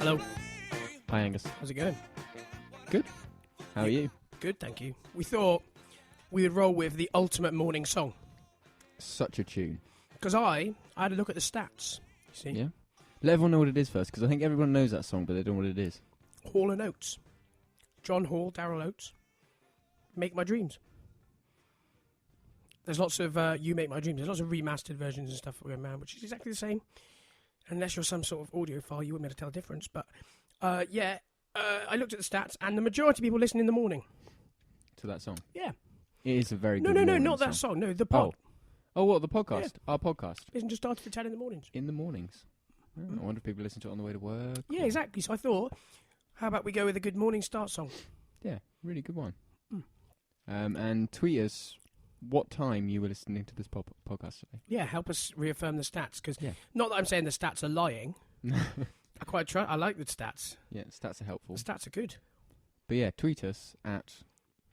Hello. Hi, Angus. How's it going? Good. How are you? Good, thank you. We thought we would roll with the ultimate morning song. Such a tune. Because I had a look at the stats. You see? Yeah. Let everyone know what it is first, because I think everyone knows that song, but they don't know what it is. Hall & Oates. John Hall, Daryl Oates. Make My Dreams. There's lots of You Make My Dreams. There's lots of remastered versions and stuff going around, which is exactly the same. Unless you're some sort of audiophile, you wouldn't be able to tell the difference. But, I looked at the stats, and the majority of people listen in the morning. To that song? Yeah. It is a very good No, morning not that song. No, the pod. Oh, what, the podcast? Yeah. Our podcast? Listen just started for 10 in the mornings. In the mornings. Oh, I wonder if people listen to it on the way to work. Yeah, exactly. So I thought, how about we go with a good morning start song? Yeah, really good one. And tweet us what time you were listening to this podcast today. Yeah, help us reaffirm the stats, because not that I'm saying the stats are lying. I like the stats. Yeah, stats are helpful. The stats are good. But yeah, tweet us at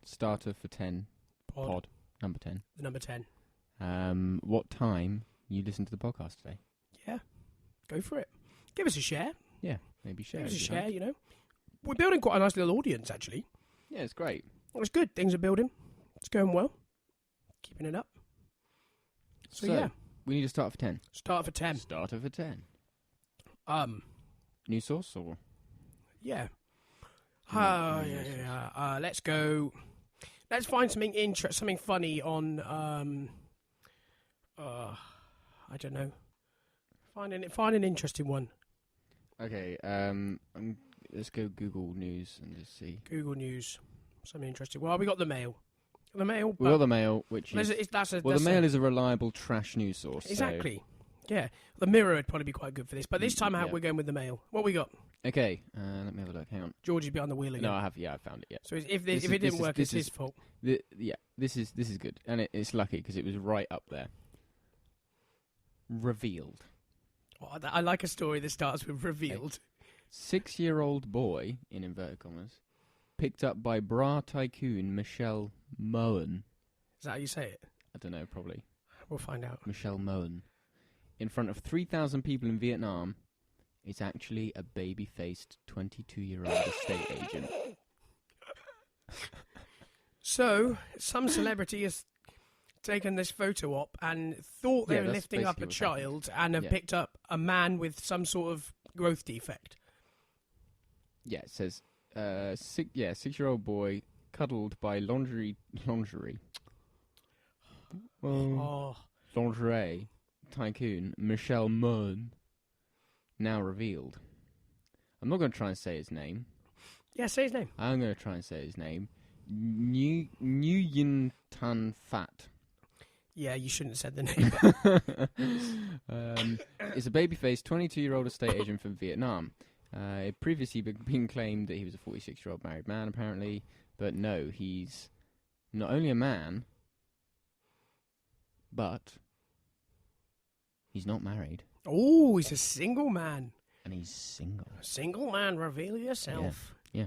starter for 10 pod number 10. The number 10. What time you listened to the podcast today? Yeah, go for it. Give us a share. Yeah, maybe share. Give us a share, you know. We're building quite a nice little audience, actually. Yeah, it's great. It's good. Things are building. It's going well. Keeping it up. So yeah. We need to start for 10. Start for 10. Starter for 10. New source or? Yeah. Let's go. Let's find something funny on. I don't know. Find an interesting one. Okay. Let's go Google News and just see. Google News. Something interesting. Well, we got the Mail. The Mail. We got the Mail, which is. The Mail is a reliable trash news source. Exactly. So. Yeah. The Mirror would probably be quite good for this, but this time out we're going with the Mail. What we got? Okay. Let me have a look. Hang on. George is behind the wheel again. No, I have. Yeah, I found it. Yeah. So if it didn't work, it's his fault. This is good, and it's lucky because it was right up there. Revealed. Oh, I like a story that starts with revealed. 6-year-old boy, in inverted commas, picked up by bra tycoon Michelle Mone. Is that how you say it? I don't know, probably. We'll find out. Michelle Mone. In front of 3,000 people in Vietnam, is actually a baby-faced 22-year-old estate agent. So, some celebrity has taken this photo op and thought they were lifting up a child and have picked up a man with some sort of growth defect. Yeah, it says, 6-year-old boy cuddled by lingerie tycoon Michelle Mone, now revealed. I'm not going to try and say his name. Yeah, say his name. I'm going to try and say his name. Nguyen Tan Phat. Yeah, you shouldn't have said the name. It's a baby-faced 22-year-old estate agent from Vietnam. It previously been claimed that he was a 46-year-old married man, apparently. But no, he's not only a man, but he's not married. Oh, he's a single man. And he's single. Single man, reveal yourself. Yeah.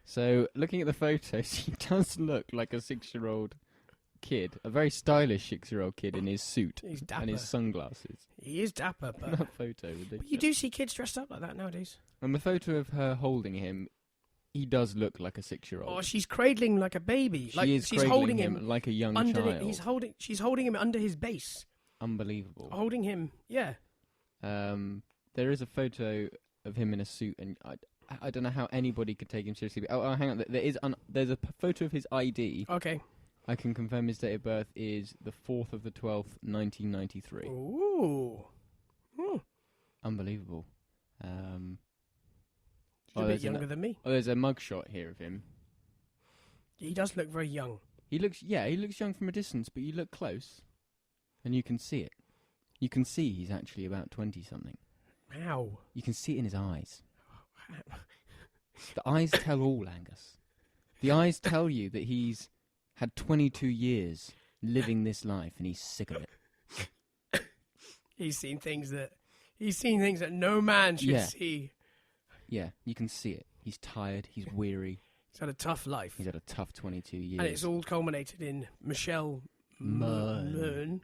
So, looking at the photos, he does look like a 6-year-old kid. A very stylish 6-year-old kid in his suit. He's dapper. And his sunglasses. He is dapper, but... That photo, ridiculous. But you do see kids dressed up like that nowadays. And the photo of her holding him, he does look like a 6-year-old. Oh, she's cradling like a baby. She's holding him like a young child. She's holding him under his base. Unbelievable. Holding him, yeah. There is a photo of him in a suit, and I don't know how anybody could take him seriously. But, hang on, there's a photo of his ID. Okay. I can confirm his date of birth is the 4th of the 12th, 1993. Ooh. Unbelievable. He's a bit younger than me. Oh, there's a mugshot here of him. He does look very young. He looks young from a distance, but you look close, and you can see it. You can see he's actually about 20-something. How? You can see it in his eyes. The eyes tell all, Angus. The eyes tell you that he's had 22 years living this life, and he's sick of it. He's seen things that no man should see. Yeah, you can see it. He's tired. He's weary. He's had a tough life. He's had a tough 22 years. And it's all culminated in Michelle Mone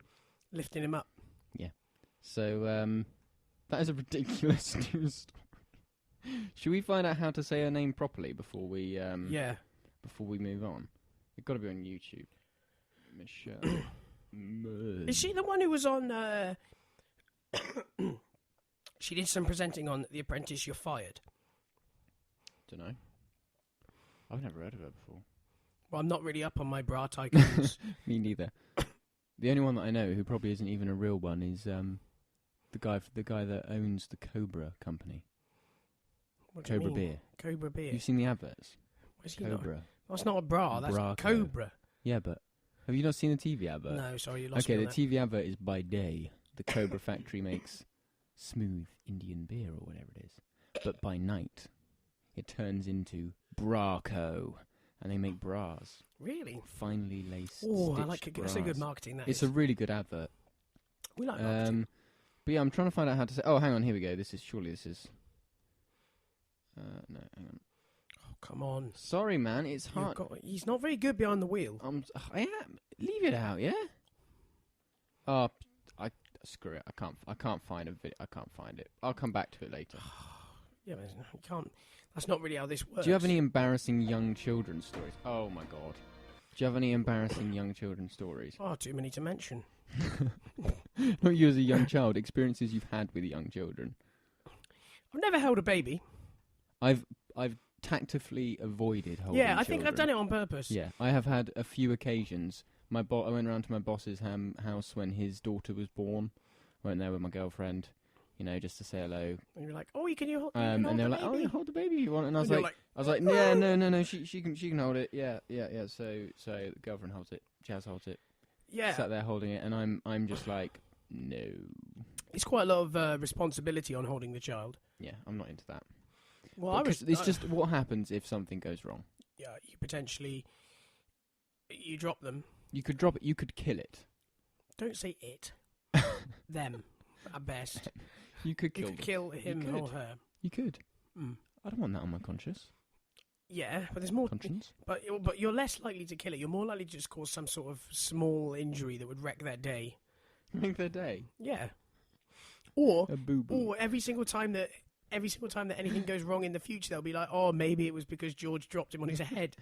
lifting him up. Yeah. So, that is a ridiculous news story. Should we find out how to say her name properly before we Yeah. before we move on? It's got to be on YouTube. Michelle Moon. Is she the one who was on... she did some presenting on The Apprentice, You're Fired. Don't know. I've never heard of her before. Well, I'm not really up on my bra tycoons. Me neither. The only one that I know who probably isn't even a real one is the guy that owns the Cobra company. What do you Cobra mean? beer. Cobra beer. You've seen the adverts? Where's he Cobra. not? That's not a bra. That's Braco. Cobra. Yeah, but have you not seen the TV advert? No, sorry, you lost Okay, me the on TV advert is by day. The Cobra factory makes smooth Indian beer or whatever it is. But by night, it turns into Braco. And they make bras. Really? Finely laced. Oh, I like it. bras. That's a good marketing. It's a really good advert. We like marketing. But yeah, I'm trying to find out how to say. Oh, hang on, here we go. This is. No, hang on. Oh, come on. Sorry, man, it's hard. He's not very good behind the wheel. I am. Leave it out, yeah. Screw it. I can't find a video. I can't find it. I'll come back to it later. Yeah, but you can't. That's not really how this works. Do you have any embarrassing young children stories? Oh my god. Do you have any embarrassing young children stories? Oh, too many to mention. Not you as a young child. Experiences you've had with young children. I've never held a baby. I've tactfully avoided holding Yeah, I think children. I've done it on purpose. Yeah, I have had a few occasions. I went around to my boss's house when his daughter was born. Went there with my girlfriend, just to say hello. And you're like, oh, you can hold And they were like, baby? oh, you hold the baby if you want. And I was And like, yeah, no, she can hold it. Yeah. So the girlfriend holds it. Jazz holds it. Yeah. Sat there holding it, and I'm just like, no. It's quite a lot of responsibility on holding the child. Yeah, I'm not into that. Well, it's just what happens if something goes wrong. Yeah, you drop them. You could drop it. You could kill it. Don't say it. Them, at best. You could kill You could kill him or her. You could. Mm. I don't want that on my conscience. Yeah, but there's more. Conscience. But you're less likely to kill it. You're more likely to just cause some sort of small injury that would wreck their day. Make their day. Yeah. Or A boo-boo. or every single time that anything goes wrong in the future, they'll be like, oh, maybe it was because George dropped him on his head.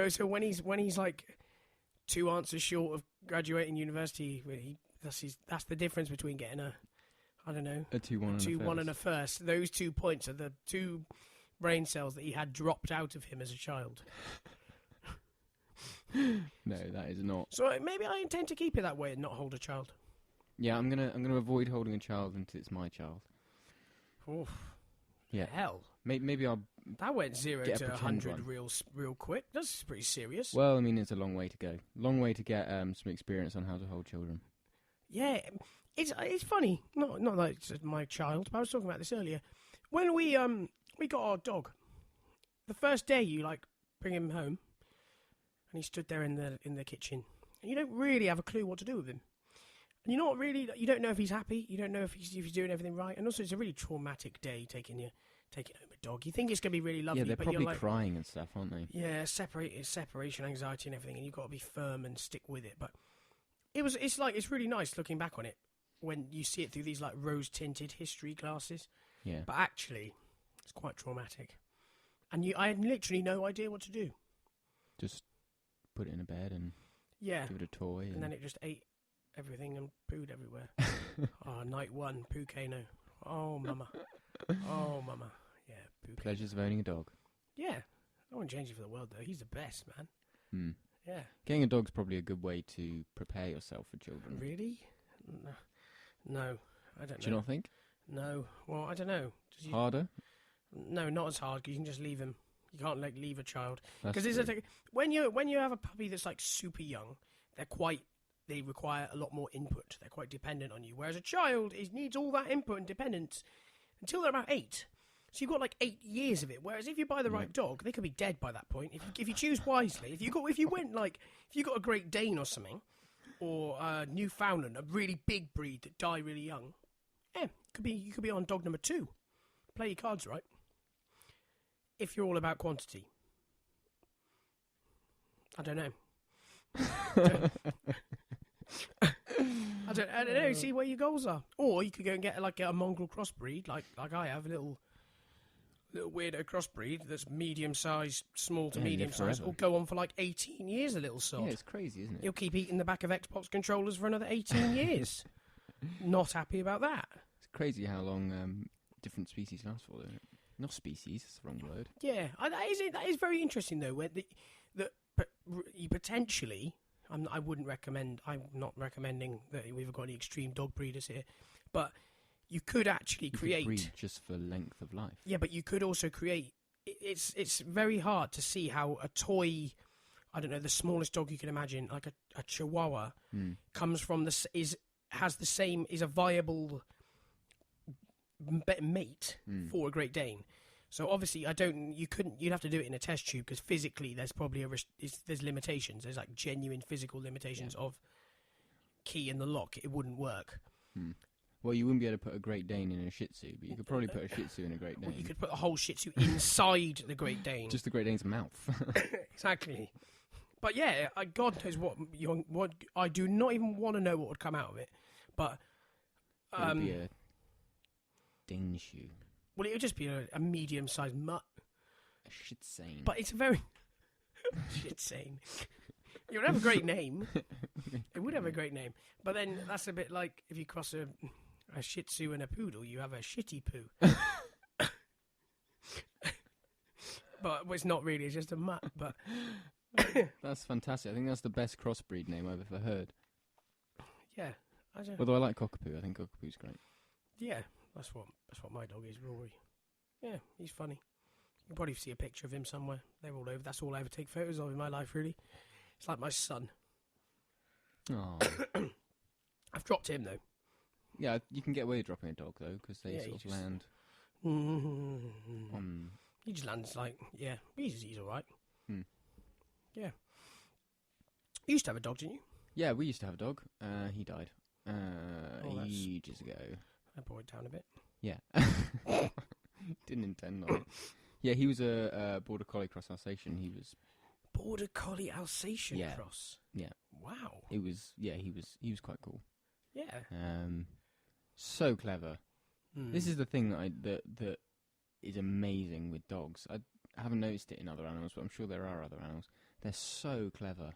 So when he's like 2 answers short of graduating university, that's the difference between getting a 2-1 and a first. Those 2 points are the 2 brain cells that he had dropped out of him as a child. No, that is not. So maybe I intend to keep it that way and not hold a child. Yeah, I'm gonna avoid holding a child until it's my child. Oof. Yeah. Hell. Maybe I'll. That went 0 Get a to pretend 100 real quick. That's pretty serious. Well, I mean, it's a long way to go. Long way to get some experience on how to hold children. Yeah, it's funny. Not like it's my child, but I was talking about this earlier. When we got our dog, the first day you bring him home, and he stood there in the kitchen, and you don't really have a clue what to do with him. And you don't know if he's happy. You don't know if he's doing everything right. And also, it's a really traumatic day taking home a dog. You think it's going to be really lovely, Yeah, they're but probably you're crying and stuff, aren't they? Yeah, separation anxiety and everything, and you've got to be firm and stick with it. But it's really nice looking back on it when you see it through these rose-tinted history glasses. Yeah. But actually, it's quite traumatic. And I had literally no idea what to do. Just put it in a bed and give it a toy. And then it just ate everything and pooed everywhere. Night 1, poo-cano. Oh, mama. Oh, mama. Yeah, poo-cano. Pleasures of owning a dog. Yeah. I wouldn't change it for the world, though. He's the best, man. Hmm. Yeah. Getting a dog's probably a good way to prepare yourself for children. Really? No, I don't know. Do you not think? No. Well, I don't know. Harder? No, not as hard, because you can just leave him. You can't leave a child. Because when you have a puppy that's super young, they require a lot more input. They're quite dependent on you. Whereas a child needs all that input and dependence until they're about 8. So you've got 8 years of it. Whereas if you buy the right dog, they could be dead by that point. If you choose wisely, if you got a Great Dane or something, or Newfoundland, a really big breed that die really young, you could be on dog number 2. Play your cards right. If you're all about quantity. I don't know. I don't know. See where your goals are. Or you could go and get a mongrel crossbreed, like I have, a little little weirdo crossbreed that's medium-sized, small to Yeah, live medium-sized, forever. will go on for like 18 years, a little sod. Yeah, it's crazy, isn't it? He'll keep eating the back of Xbox controllers for another 18 years. Not happy about that. It's crazy how long different species last for, isn't it? Not species, that's the wrong word. Yeah, that is very interesting though. Where you potentially, I wouldn't recommend. I'm not recommending that we've got any extreme dog breeders here, but you could actually You create. could breed just for length of life. Yeah, but you could also create. It's very hard to see how a toy, I don't know, the smallest dog you can imagine, like a Chihuahua, comes from is a viable mate for a Great Dane. So obviously, you'd have to do it in a test tube because physically there's probably there's limitations. There's like genuine physical limitations of key in the lock. It wouldn't work. Well, you wouldn't be able to put a Great Dane in a Shih Tzu, but you could probably put a Shih Tzu in a Great Dane. Well, you could put a whole Shih Tzu inside the Great Dane. Just the Great Dane's mouth. Exactly. But yeah, God knows what I do not even want to know what would come out of it. But It would be a Dane shoe. Well, it would just be a medium-sized mutt. A Shih Tzu. But it's a very shit sane. It would have a great name. It would have a great name. But then that's a bit like if you cross a Shih Tzu and a poodle, you have a shitty poo. But it's not really. It's just a mutt. But That's fantastic. I think that's the best crossbreed name I've ever heard. yeah, I don't. Although I like Cockapoo. I think Cockapoo's great. Yeah, that's what my dog is, Rory. Yeah, he's funny. You can probably see a picture of him somewhere. They're all over. That's all I ever take photos of in my life, really. It's like my son. Oh. I've dropped him though. Yeah, you can get away with dropping a dog though, because they Yeah, sort of you just- land Mm-hmm. on. He just lands like, yeah, he's all right. Hmm. Yeah. You used to have a dog, didn't you? Yeah, we used to have a dog. He died that's- ages ago. I brought it down a bit. Yeah. Didn't intend on it. Yeah, he was a border collie cross Alsatian. He was. Border Collie Alsatian Yeah. cross. Yeah. Wow. It was. Yeah, he was quite cool. Yeah. So clever. Hmm. This is the thing that is amazing with dogs. I haven't noticed it in other animals, but I'm sure there are other animals. They're so clever.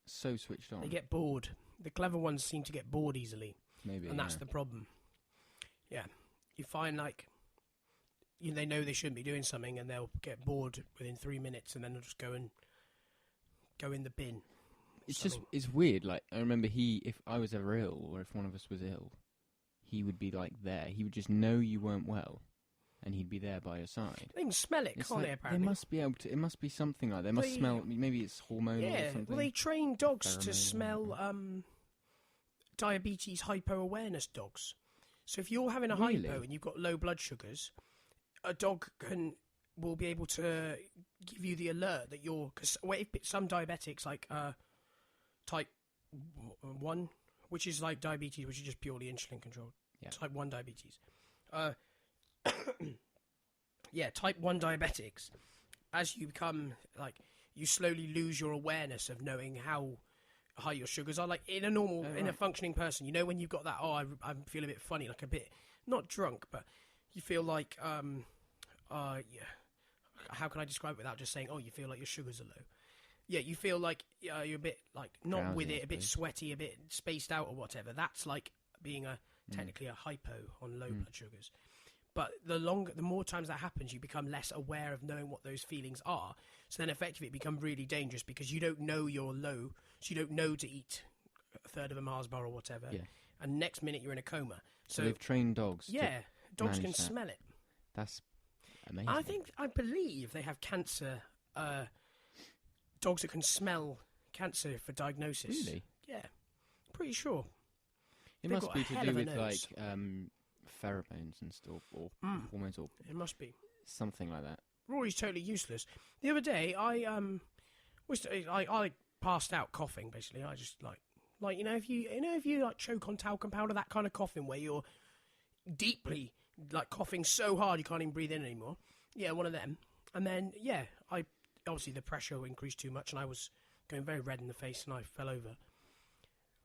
So switched on. They get bored. The clever ones seem to get bored easily. Maybe. And that's the problem. Yeah. You find like they know they shouldn't be doing something and they'll get bored within 3 minutes and then they'll just go in the bin. It's weird. Like, I remember if I was ever ill or if one of us was ill, he would be like there. He would just know you weren't well and he'd be there by your side. They can smell it, It's can't like, they, apparently? They must be able to. It must be something like. They must smell. Maybe it's hormonal or Yeah, something. well, they train dogs to Pheromone. smell diabetes hypo-awareness dogs. So if you're having a Really? hypo and you've got low blood sugars, a dog will be able to give you the alert that you're... Because some diabetics, like type 1, which is like diabetes, which is just purely insulin controlled. Yeah. Type 1 diabetes. Yeah, type 1 diabetics, as you become, like, you slowly lose your awareness of knowing how high your sugars are. Like, in a normal, in a functioning person, you know when you've got that, I feel a bit funny, like a bit, not drunk, but you feel like, yeah, how can I describe it without just saying, you feel like your sugars are low? Yeah, you feel like you're a bit, like, not Drowsy, with I it, a bit suppose. sweaty, a bit spaced out or whatever. That's like being technically a hypo on low blood sugars. But the more times that happens, you become less aware of knowing what those feelings are. So then effectively it becomes really dangerous because you don't know you're low, so you don't know to eat a third of a Mars bar or whatever. Yeah. And next minute you're in a coma. So they've trained dogs. Yeah, dogs can manage that. smell it. That's amazing. I believe they have cancer, dogs that can smell cancer for diagnosis. Really? Yeah, pretty sure. It They've must got be a to hell do of a with nose. like pheromones and stuff, or hormones, or It must be. something like that. Rory's totally useless. The other day, I passed out coughing. Basically, I just like if you like choke on talcum powder, that kind of coughing where you're deeply like coughing so hard you can't even breathe in anymore. Yeah, one of them. And then I obviously the pressure increased too much, and I was going very red in the face, and I fell over.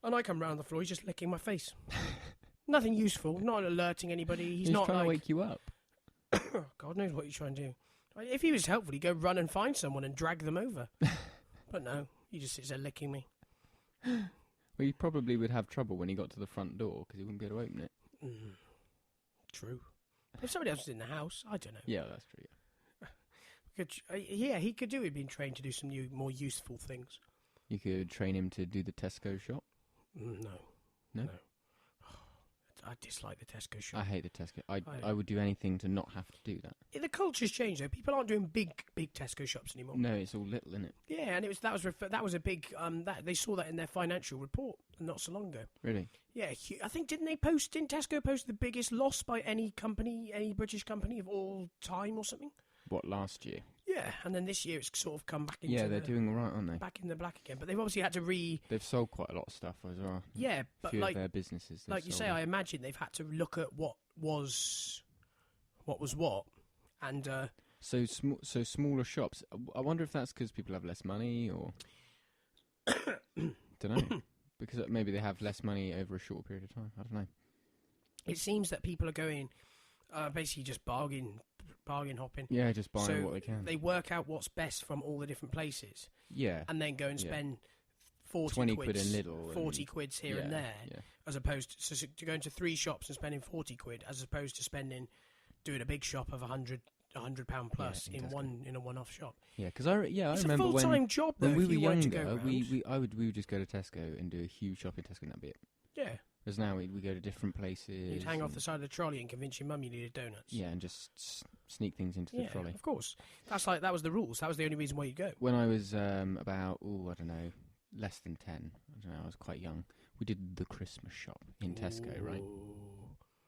And I come round the floor, he's just licking my face. Nothing useful, not alerting anybody. He's not trying like to wake you up. God knows what he's trying to do. If he was helpful, he'd go run and find someone and drag them over. But no, he just sits there licking me. Well, he probably would have trouble when he got to the front door because he wouldn't be able to open it. True. If somebody else was in the house, I don't know. Yeah, that's true. Yeah. He could do. He'd been trained to do some new, more useful things. You could train him to do the Tesco shop. No. I dislike the Tesco shop. I hate the Tesco. I would do anything to not have to do that. The culture's changed though. People aren't doing big Tesco shops anymore. No, it's all little, isn't it? Yeah, and that was a big that they saw that in their financial report not so long ago. Really? Yeah, I think didn't Tesco post the biggest loss by any British company of all time or something? What, last year? Yeah, and then this year it's sort of come back into they're doing all right, aren't they? Back in the black again. But they've obviously had to They've sold quite a lot of stuff as well. Yeah, but few of their businesses. Like you say, I imagine they've had to look at what was what, and so smaller shops. I wonder if that's because people have less money, or don't know, because maybe they have less money over a short period of time. I don't know. It seems that people are going basically just bargain hopping. Yeah, just buying what they can. They work out what's best from all the different places. Yeah. And then go and spend 20 quid in Lidl. 40 quids here and there. Yeah. As opposed to going to 3 shops and spending 40 quid, as opposed to doing a big shop of £100 plus in a one-off shop. Yeah, because I remember it's a full-time job though, when we were younger, we would just go to Tesco and do a huge shop in Tesco and that'd be it. Yeah. Because now we go to different places. You'd hang off the side of the trolley and convince your mum you needed donuts. Yeah, and just sneak things into the trolley. Of course. That was the rules. That was the only reason why you'd go. When I was about, I don't know, less than 10, I don't know, I was quite young, we did the Christmas shop in Tesco, right?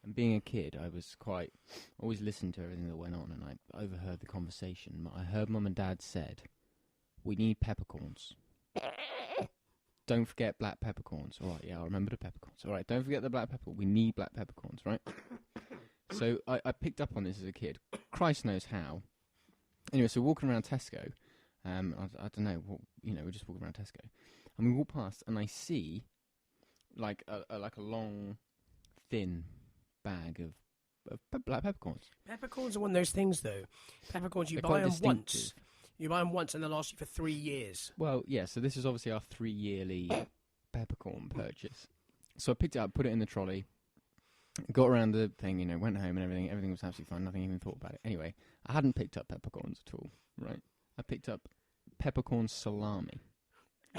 And being a kid, I was always listened to everything that went on, and I overheard the conversation. I heard Mum and Dad said, "We need peppercorns. Don't forget black peppercorns." All right, yeah, I remember the peppercorns. All right, don't forget the black peppercorns. We need black peppercorns, right? So I picked up on this as a kid. Christ knows how. Anyway, so walking around Tesco, I don't know, we're just walking around Tesco, and we walk past, and I see like a long, thin bag of black peppercorns. Peppercorns are one of those things, though. Peppercorns, you They're buy quite them distinctive. once. You buy them once and they'll last you for 3 years. Well, yeah, so this is obviously our 3-yearly peppercorn purchase. So I picked it up, put it in the trolley, got around the thing, went home and everything. Everything was absolutely fine. Nothing even thought about it. Anyway, I hadn't picked up peppercorns at all, right? I picked up peppercorn salami.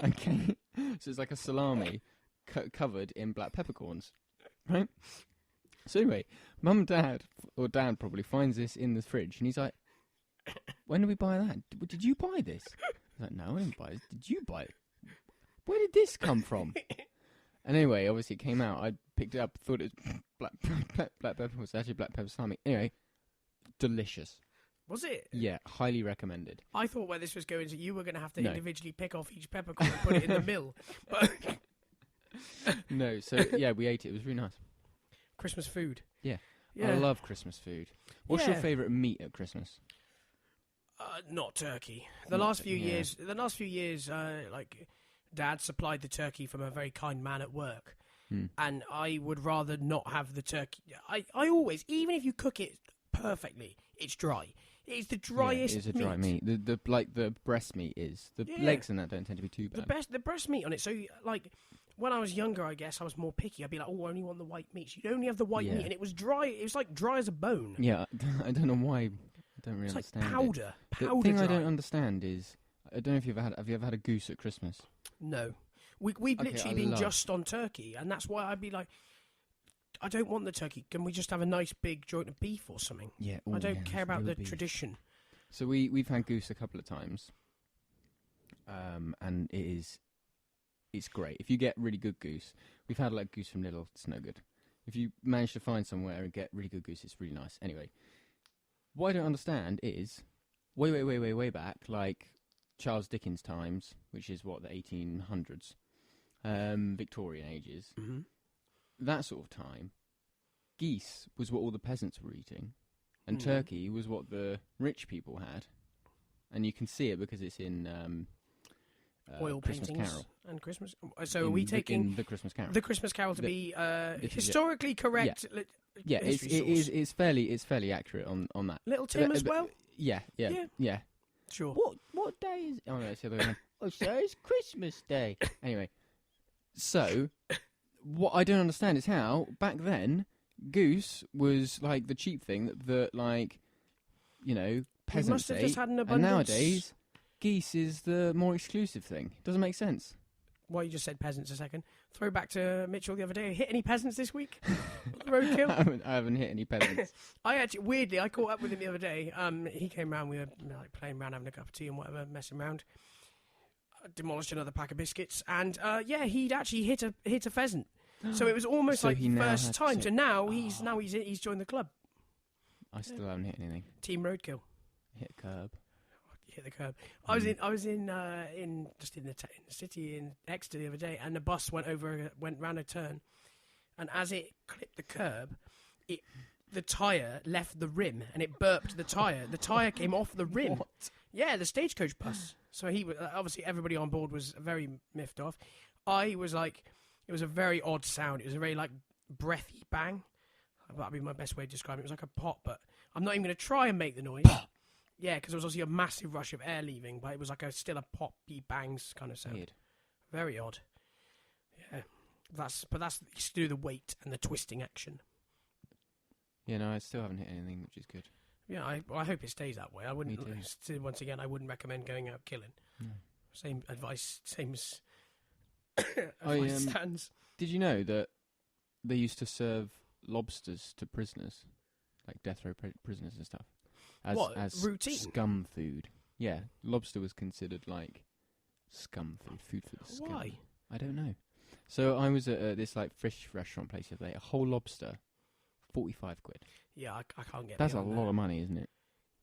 Okay? So it's like a salami covered in black peppercorns, right? So anyway, Mum and Dad, or Dad probably, finds this in the fridge, and he's like, "When did we buy that? Did you buy this?" I was like, "No, I didn't buy it. Did you buy it? Where did this come from?" And anyway, obviously it came out. I picked it up, thought it was black pepper. It was actually black pepper salami. Anyway, delicious. Was it? Yeah, highly recommended. I thought where this was going to, you were going to have to individually pick off each peppercorn and put it in the mill. But No, so yeah, we ate it. It was really nice. Christmas food. Yeah. I love Christmas food. What's your favourite meat at Christmas? Not turkey. The last few years, like Dad supplied the turkey from a very kind man at work, and I would rather not have the turkey. I always, even if you cook it perfectly, it's dry. It's the driest. It is a dry meat. The breast meat is. The legs and that don't tend to be too bad. The breast meat on it. So like, when I was younger, I guess I was more picky. I'd be like, "Oh, I only want the white meat." So you'd only have the white meat, and it was dry. It was like dry as a bone. Yeah, I don't know why. I don't really understand. Like powder. The thing I don't understand is, I don't know if have you ever had a goose at Christmas? No, we've literally been just on turkey, and that's why I'd be like, I don't want the turkey. Can we just have a nice big joint of beef or something? Yeah, I don't care about the tradition. So we've had goose a couple of times, and it's great. If you get really good goose, we've had like goose from Lidl, it's no good. If you manage to find somewhere and get really good goose, it's really nice. Anyway, what I don't understand is, way back, like Charles Dickens times, which is what, the 1800s, Victorian ages, that sort of time, geese was what all the peasants were eating, and turkey was what the rich people had. And you can see it because it's in oil Christmas paintings Carol. and Christmas. So are we taking the Christmas Carol? the Christmas Carol to be this is historically correct? Yeah, it's fairly accurate on that. Little Tim as well. Yeah. Sure. What day is? Oh no, it's the other way around. Oh, so it's Christmas Day. Anyway, so what I don't understand is how back then goose was like the cheap thing that like, you know, peasants must have just ate, had an and abundance. nowadays geese is the more exclusive thing. Doesn't make sense. Well, you just said peasants a second. Throw back to Mitchell the other day. Hit any peasants this week? Roadkill? I haven't hit any peasants. I caught up with him the other day. He came round. We were like playing around, having a cup of tea and whatever, messing around. Demolished another pack of biscuits, and he'd actually hit a pheasant. So it was almost So like he now first has time. to- So now he's joined the club. I still haven't hit anything. Team Roadkill. Hit a curb. Hit the curb. I was in the city in Exeter the other day, and the bus went round a turn, and as it clipped the curb, the tyre left the rim and it burped the tyre. The tyre came off the rim. What? Yeah, the Stagecoach bus. So he was obviously everybody on board was very miffed off. I was like, it was a very odd sound. It was a very like breathy bang. That'd be my best way to describe it. It was like a pop, but I'm not even going to try and make the noise. Yeah, because there was obviously a massive rush of air leaving, but it was like still a poppy bangs kind of sound. Weird. Very odd. Yeah, that's to do the weight and the twisting action. Yeah, no, I still haven't hit anything, which is good. Yeah, I hope it stays that way. I wouldn't. Me too. Once again, I wouldn't recommend going out killing. No. Same advice, same as I, advice stands. Did you know that they used to serve lobsters to prisoners, like death row prisoners and stuff, as routine? Scum food? Yeah, lobster was considered like scum food for the scum. Why? I don't know. So I was at this like fish restaurant place the other day. A whole lobster, 45 quid. Yeah, I can't get. That's a beyond lot that. of money, isn't it?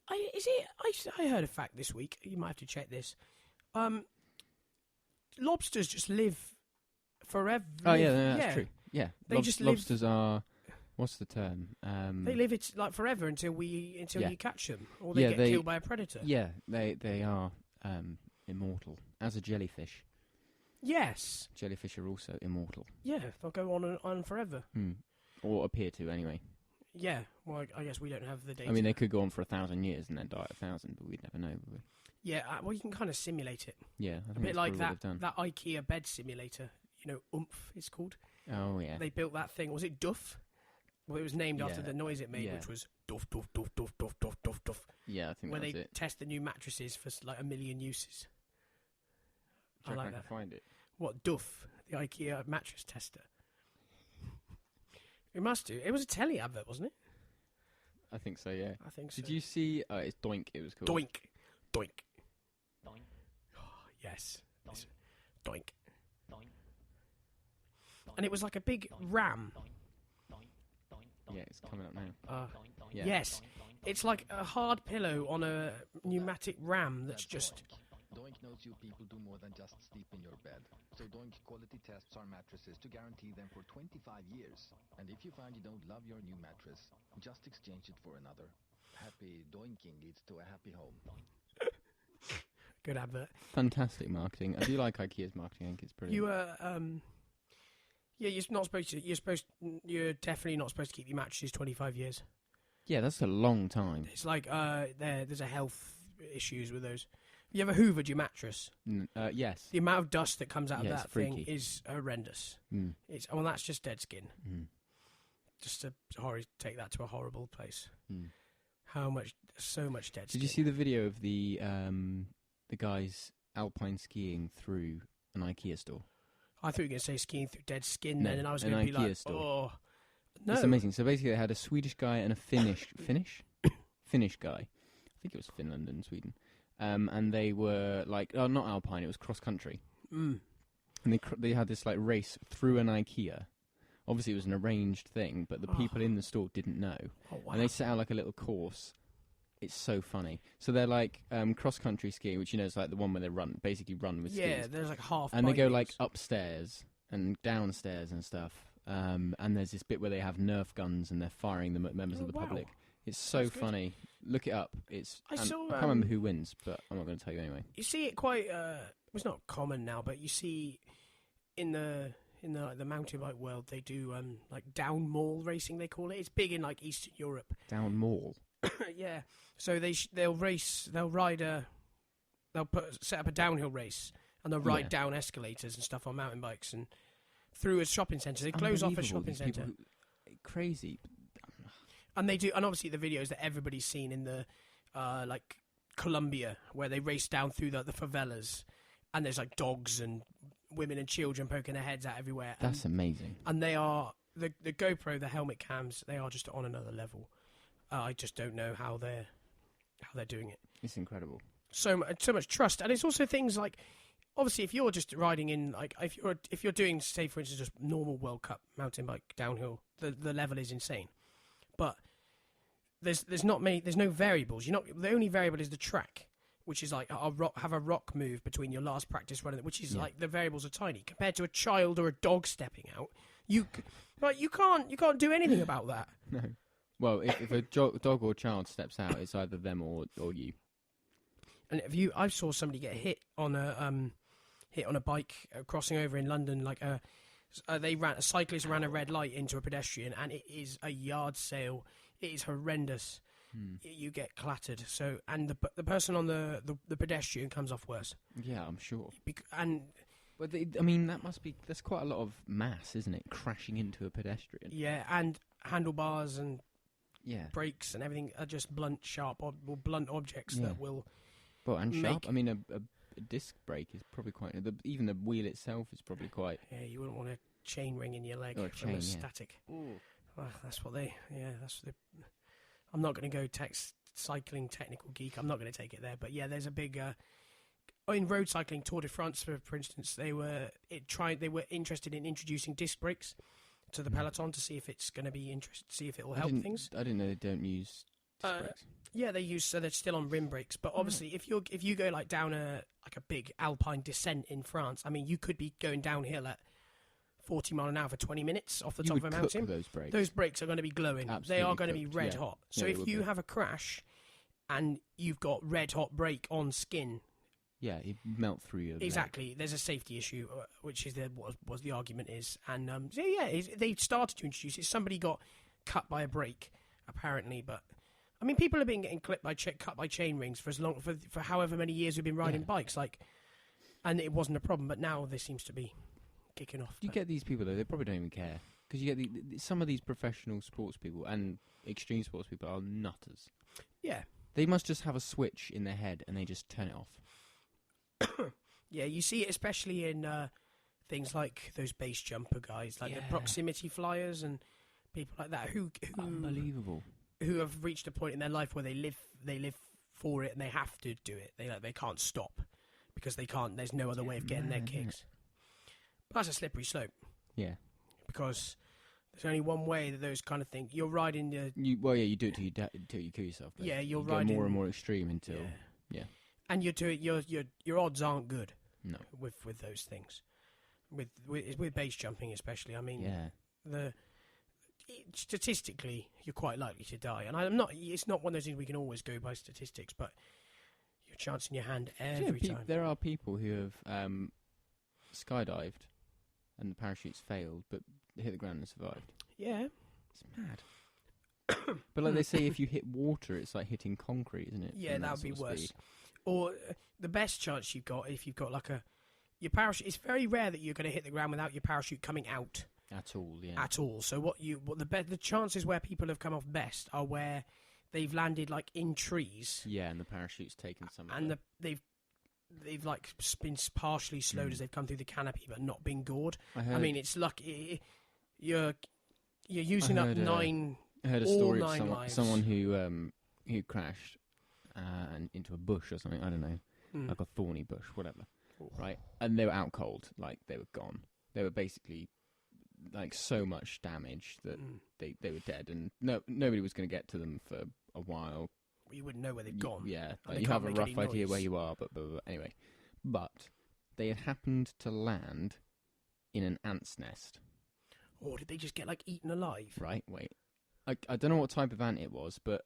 I heard a fact this week. You might have to check this. Lobsters just live forever. Oh yeah, no, that's true. Yeah, They just live- lobsters are. What's the term? They live it like forever until you catch them, or they Yeah, get they- killed by a predator. Yeah, they are immortal, as a jellyfish. Yes. Jellyfish are also immortal. Yeah, they'll go on and on forever. Or appear to, anyway. Yeah. Well, I guess we don't have the data. I mean, they could go on for 1,000 years and then die at 1,000, but we'd never know, would we? Yeah. Well, you can kind of simulate it. Yeah, I A think bit that's like probably what they've that Ikea bed simulator. You know, Oomph, it's called. done. Oh, yeah. They built that thing. Was it Duff? Well, it was named after Yeah. the noise it made, Yeah. which was Duff, Duff, Duff, Duff, Duff, Duff, Duff, Duff. Yeah, I think Where that's they it. test the new mattresses for like 1 million uses. I Check like I that. can find it. What, Duff? The Ikea mattress tester. It must do. It was a telly advert, wasn't it? I think so, yeah. I think so. Did you see... it's Doink, it was called. Doink. Doink. Doink. Yes. Doink. Doink. Doink. And it was like a big ram. Yeah, it's coming up now. Yeah. Yes. It's like a hard pillow on a pneumatic ram that's just... Doink knows you people do more than just sleep in your bed. So Doink quality tests our mattresses to guarantee them for 25 years. And if you find you don't love your new mattress, just exchange it for another. Happy doinking leads to a happy home. Good advert. Fantastic marketing. I do like Ikea's marketing. I think it's brilliant. You yeah, you're not supposed to. You're definitely not supposed to keep your mattresses 25 years. Yeah, that's a long time. It's like there's a health issues with those. Have you ever hoovered your mattress? Yes. The amount of dust that comes out Yeah, of it's that thing freaky. is horrendous. Mm. That's just dead skin. Mm. Just to take that to a horrible place. Mm. So much dead skin. Did you see the video of the guys alpine skiing through an Ikea store? I thought you were going to say skiing through dead skin No, then, and I was an going to be IKEA like, store. oh. No. It's amazing. So basically they had a Swedish guy and a Finnish guy. I think it was Finland and Sweden. And they were like, not alpine, it was cross country. Mm. And they had this like race through an Ikea. Obviously it was an arranged thing, but the people in the store didn't know. Oh, wow. And they set out like a little course. It's so funny. So they're like cross country skiing, which is like the one where they basically run with skis. Yeah, there's like half. And they go like bikings. upstairs and downstairs and stuff. And there's this bit where they have Nerf guns and they're firing them at members of the wow. public. It's so That's good. funny. Look it up. I saw, can't remember who wins, but I'm not going to tell you anyway. You see it quite. It's not common now, but you see in the mountain bike world, they do like down mall racing. They call it. It's big in like Eastern Europe. Down mall. Yeah. So they'll race. They'll ride a. They'll set up a downhill race and they'll ride down escalators and stuff on mountain bikes and through a shopping centre. They close off a shopping centre. Crazy. And they do, and obviously the videos that everybody's seen in the like Colombia, where they race down through the favelas, and there's like dogs and women and children poking their heads out everywhere. That's amazing. And they are the GoPro, the helmet cams. They are just on another level. I just don't know how they're doing it. It's incredible. So much trust, and it's also things like, obviously, if you're just riding in, like if you're doing, say for instance, just normal World Cup mountain bike downhill, the level is insane. But there's no variables. The only variable is the track, which is like have a rock move between your last practice run, which is like the variables are tiny compared to a child or a dog stepping out. You can't do anything about that. No. Well, if a dog or child steps out, it's either them or you. And I saw somebody get hit on a bike crossing over in London, like a cyclist ran a red light into a pedestrian, and it is a yard sale. It is horrendous. You get clattered. So, and the person on the pedestrian comes off worse. Yeah, I'm sure. But that's quite a lot of mass, isn't it? Crashing into a pedestrian. Yeah, and handlebars and brakes and everything are just blunt objects that will. Well, and sharp. I mean, a disc brake is probably quite. Even the wheel itself is probably quite. Yeah, you wouldn't want a chain ring in your leg from a static. That's what they. Yeah, I'm not going to go cycling technical geek. I'm not going to take it there. But yeah, there's a big. In road cycling, Tour de France, for instance, they were interested in introducing disc brakes to the peloton to see if it's going to be see if it will help things. I didn't know they don't use disc brakes. Yeah, they use, so they're still on rim brakes. But obviously, if you go like down a big alpine descent in France, I mean, you could be going downhill at 40 mile an hour for 20 minutes off the top of a mountain. Those brakes are going to be glowing. Absolutely they are going to be red hot. So if you have a crash and you've got red hot brake on skin, it melt through your exactly. leg. There's a safety issue, which is what the argument is. And they started to introduce it. Somebody got cut by a brake, apparently, but. I mean, people have been getting cut by chain rings for however many years we've been riding bikes, and it wasn't a problem. But now this seems to be kicking off. You get these people though; they probably don't even care because you get some of these professional sports people and extreme sports people are nutters. Yeah, they must just have a switch in their head and they just turn it off. Yeah, you see it especially in things like those base jumper guys, like the proximity flyers and people like that who unbelievable. Who have reached a point in their life where they live for it and they have to do it. They can't stop because they can't. There's no other way of getting their kicks. But that's a slippery slope. Yeah, because there's only one way that those kind of things. You're riding you do it till you kill yourself. Though. Yeah, you're riding more and more extreme until and your odds aren't good. No, with those things, with base jumping especially. I mean, statistically, you're quite likely to die, and it's not one of those things we can always go by statistics, but you're chancing your hand every time. There are people who have skydived and the parachutes failed, but they hit the ground and survived. Yeah, it's mad. But like they say, if you hit water, it's like hitting concrete, isn't it? Yeah, that would be worse. Speed. Or the best chance you've got if you've got like your parachute. It's very rare that you're going to hit the ground without your parachute coming out. At all, yeah. At all. So the chances where people have come off best are where they've landed like in trees. Yeah, and the parachute's taken some. And they've like been partially slowed as they've come through the canopy, but not been gored. I mean, it's lucky you're using up nine. I heard a story of someone who crashed and into a bush or something. I don't know, like a thorny bush, whatever. Ooh. Right, and they were out cold, like they were gone. They were basically. Like so much damage that they were dead, and nobody was going to get to them for a while. You wouldn't know where they've gone. Yeah, like you have a rough idea where you are, but anyway. But they had happened to land in an ant's nest. Or did they just get like eaten alive? Right, wait. I don't know what type of ant it was, but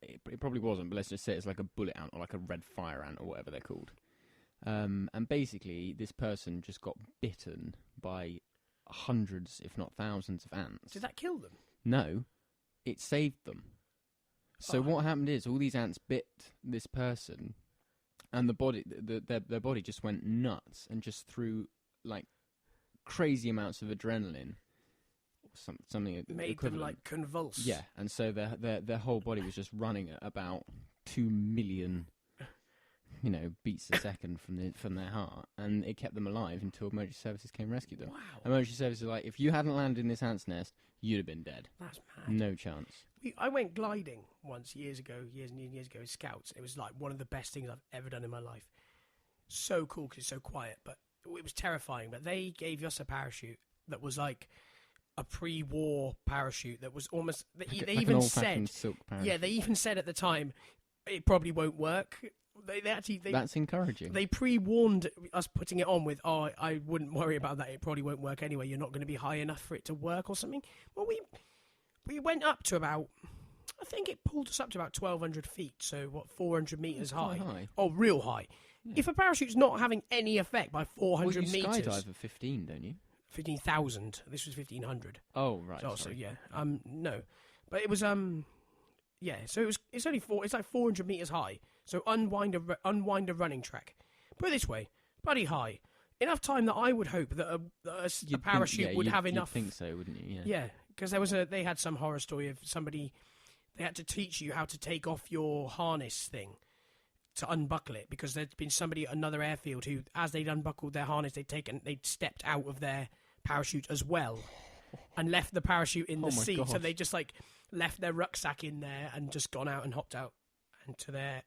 it probably wasn't. But let's just say it's like a bullet ant or like a red fire ant or whatever they're called. And basically, this person just got bitten by hundreds, if not thousands, of ants. Did that kill them? No, it saved them. So what happened is all these ants bit this person, and the body, their body just went nuts and just threw like crazy amounts of adrenaline, or something made equivalent. them like convulse. Yeah, and so their whole body was just running at about 2 million, beats a second from their heart, and it kept them alive until emergency services came and rescued them. Wow. Emergency services were like, if you hadn't landed in this ant's nest, you'd have been dead. That's mad. No chance. I went gliding once years and years ago with Scouts. It was like one of the best things I've ever done in my life. So cool because it's so quiet, but it was terrifying. But they gave us a parachute that was like a pre-war parachute that was almost. They even said, silk parachute. yeah, they even said at the time it probably won't work. They That's encouraging. They pre-warned us putting it on with, I wouldn't worry about that. It probably won't work anyway. You're not going to be high enough for it to work or something. Well, we went up to about, I think it pulled us up to about 1,200 feet. So, 400 metres quite high? high. Oh, real high. Yeah. If a parachute's not having any effect by 400 metres... Well, you skydive at 15, don't you? 15,000. This was 1,500. Oh, right. So yeah. No. But it was, yeah, so it's only it's like 400 metres high. So unwind a running track. Put it this way, bloody high. Enough time that I would hope that a parachute would have enough. You'd think so, wouldn't you? Yeah. Yeah, because they had some horror story of somebody, they had to teach you how to take off your harness thing to unbuckle it, because there'd been somebody at another airfield who, as they'd unbuckled their harness, they'd stepped out of their parachute as well and left the parachute in the seat. Gosh. So they just like left their rucksack in there and just gone out and hopped out into their...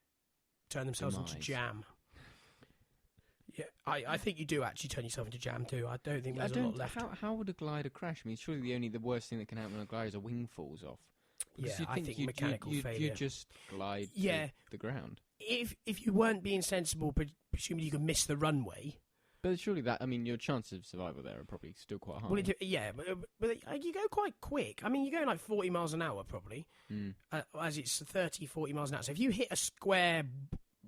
turn themselves into jam. Yeah, I think you do actually turn yourself into jam too. I don't think there's a lot left. How would a glider crash? I mean, surely the worst thing that can happen on a glider is a wing falls off. Yeah, I think mechanical failure. You just glide the ground. If you weren't being sensible, presumably you could miss the runway. But surely your chances of survival there are probably still quite high. Well, but you go quite quick. I mean, you're going like 40 miles an hour probably, as it's 30, 40 miles an hour. So if you hit a square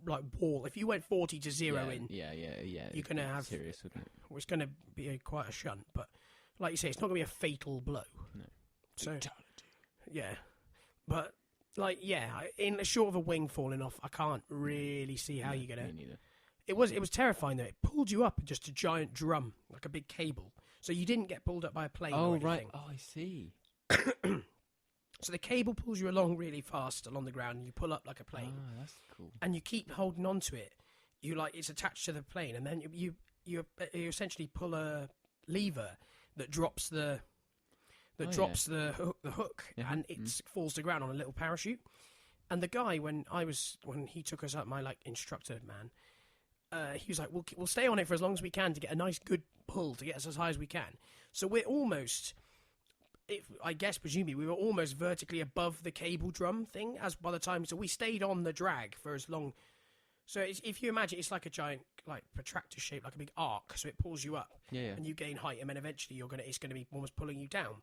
like wall, if you went 40 to 0 in, you're going to have... serious, wouldn't it? Well, it's going to be quite a shunt, but like you say, it's not going to be a fatal blow. No. So, yeah. But, in a short of a wing falling off, I can't really see how you're going to... Me neither. It was terrifying though. It pulled you up just a giant drum, like a big cable. So you didn't get pulled up by a plane. Oh, or anything. right. Oh, I see. So the cable pulls you along really fast along the ground, and you pull up like a plane. Ah, that's cool. And you keep holding on to it. It's attached to the plane, and then you essentially pull a lever that drops the hook, and it falls to the ground on a little parachute. And the guy, when he took us up, my instructor man. He was like, we'll stay on it for as long as we can to get a nice good pull to get us as high as we can. So we're almost, presumably, we were almost vertically above the cable drum thing so we stayed on the drag for as long. So if you imagine, it's like a giant protractor shape, like a big arc. So it pulls you up, and you gain height, and then eventually it's going to be almost pulling you down.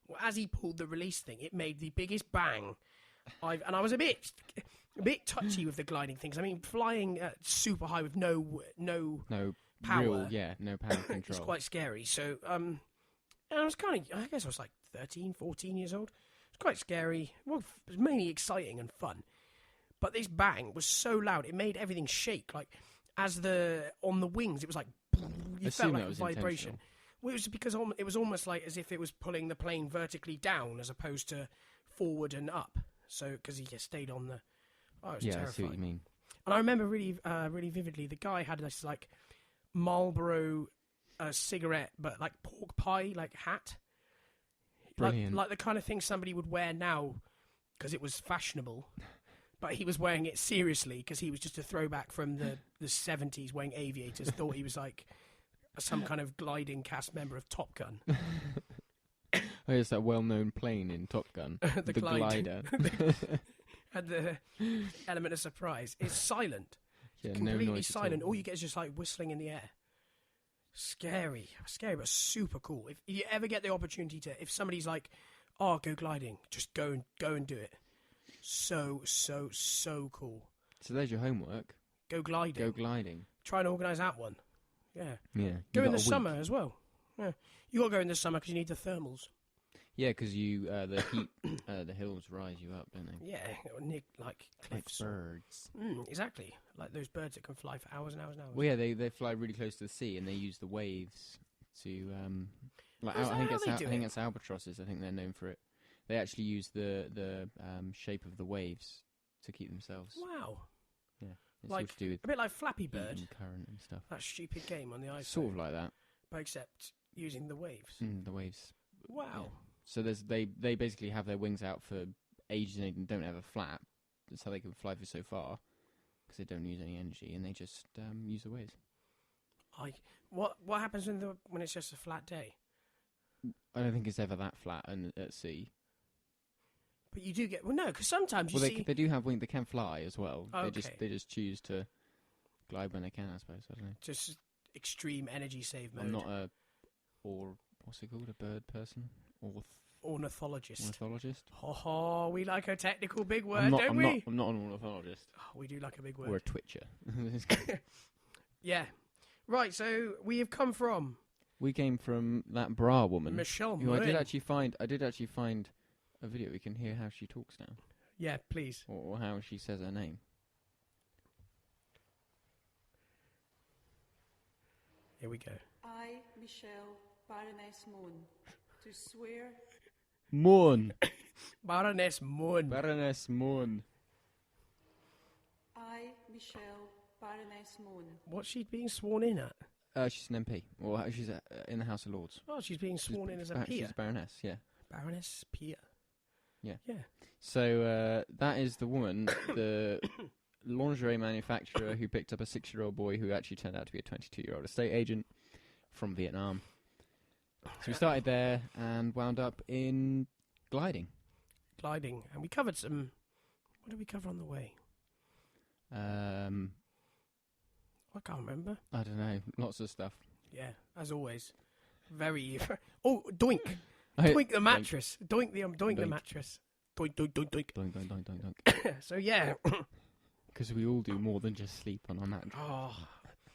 Well, as he pulled the release thing, it made the biggest bang. I was a bit touchy with the gliding things. I mean, flying super high with no power. No power control. It's quite scary. So, and I was I guess I was like 13, 14 years old. It's quite scary. Well, it was mainly exciting and fun. But this bang was so loud, it made everything shake. Like, on the wings, it was like, you felt like a vibration. Well, it was because it was almost like as if it was pulling the plane vertically down as opposed to forward and up. So, because he just stayed on the... Oh, it was terrifying. I see what you mean. And I remember really, really vividly, the guy had this, Marlboro cigarette, but, pork pie, hat. Brilliant. Like the kind of thing somebody would wear now, because it was fashionable. But he was wearing it seriously, because he was just a throwback from the 70s wearing aviators. Thought he was, some kind of gliding cast member of Top Gun. Oh, it's that well-known plane in Top Gun. the glider. Had the element of surprise. It's silent. Yeah, completely no noise silent. at all. All you get is just whistling in the air. Scary, but super cool. If you ever get the opportunity to, if somebody's Oh, go gliding. Just go and do it. So cool. So there's your homework. Go gliding. Go gliding. Try and organise that one. Yeah. Yeah. Go You in got the a week. summer as well. Yeah. You got to go in the summer because you need the thermals. Yeah, because the heat, the hills rise you up, don't they? Yeah, near, like Like cliffs. birds. Exactly. Like those birds that can fly for hours and hours and hours. Well, yeah, they fly really close to the sea, and they use the waves to like Is that I think how it's they do I think it? it's albatrosses. I think they're known for it. They actually use the shape of the waves to keep themselves. Wow. It's Like all to do with a bit like Flappy heat Bird, and current and stuff. that stupid game on the iPhone. Sort of like that. But except using the waves. The waves. Wow. So they basically have their wings out for ages and they don't ever flap. That's how they can fly for so far, because they don't use any energy and they just use the waves. What happens when it's just a flat day? I don't think it's ever that flat at sea. But you do get no, because sometimes you Well, see. they do have wings. They can fly as well. Oh, They just choose to glide when they can. I suppose. I don't know. Just extreme energy save mode. I'm not what's it called? A bird person? Ornithologist. Ornithologist? Oh, we like a technical big word, I'm don't we? not an ornithologist. Oh, we do like a big word. Or a twitcher. Yeah. Right, so we have come from We came from that bra woman. Michelle who I Mone. did actually find a video. We can hear how she talks now. Yeah, please. Or how she says her name. Here we go. I, Michelle, Baroness Moon, do swear Moon. Baroness Moon. Baroness Moon. I, Michelle, Baroness Moon, What's she being sworn in at? She's an MP. Or she's in the House of Lords. Oh, she's being sworn in as a She's peer. a baroness, yeah. Baroness Peer. Yeah. Yeah. So that is the woman, the lingerie manufacturer who picked up a 6-year-old boy who actually turned out to be a 22-year-old estate agent from Vietnam. So we started there and wound up in gliding. Gliding. And we covered some. What did we cover on the way? I can't remember. I don't know, lots of stuff. Yeah, as always. Very. Oh, doink. I- Doink the mattress. Doink the Doink. mattress. Doink, doink, doink, doink. Doink, doink, doink, doink, doink. So, yeah. Because we all do more than just sleep on our mattress. Oh.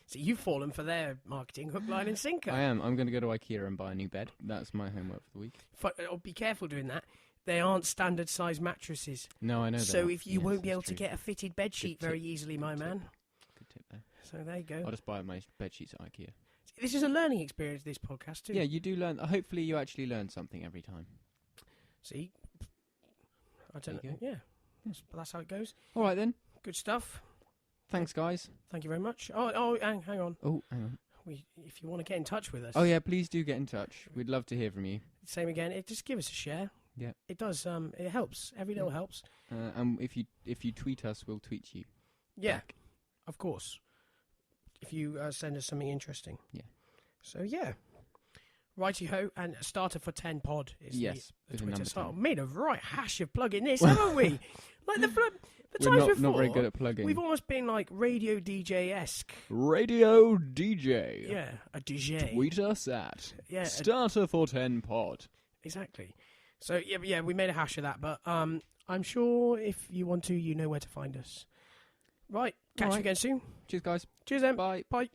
So you've fallen for their marketing hook, line and sinker. I am. I'm going to go to Ikea and buy a new bed. That's my homework for the week. Be careful doing that. They aren't standard size mattresses. No, I know that. So if you Yes, won't be that's able to true. get a fitted bed sheet Good very tip. easily, my Good tip. man. Good tip there. So there you go. I'll just buy my bed sheets at Ikea. This is a learning experience, this podcast, too. Yeah, you do learn. Hopefully, you actually learn something every time. See? I don't There know. you Yeah. But that's how it goes. All right then. Good stuff. Thanks, guys. Thank you very much. Oh, hang on. Oh, hang on. If you want to get in touch with us. Oh yeah, please do get in touch. We'd love to hear from you. Same again. Just give us a share. Yeah. It does. It helps. Every little helps. And if you tweet us, we'll tweet you. Yeah. Back. Of course. If you send us something interesting. Yeah. So yeah. Righty ho, and starter for 10 pod is Yes, the with a Twitter. number So 10. made a right hash of plugging this, haven't we? Like the We're times before. not very good at plugging. We've almost been like radio DJ-esque. Radio DJ. Yeah, a DJ. Tweet us at Yeah, starter for 10 pod. exactly. So yeah, we made a hash of that, but I'm sure if you want to, you know where to find us. Right, catch All you right. again soon. Cheers, guys. Cheers then. Bye. Bye.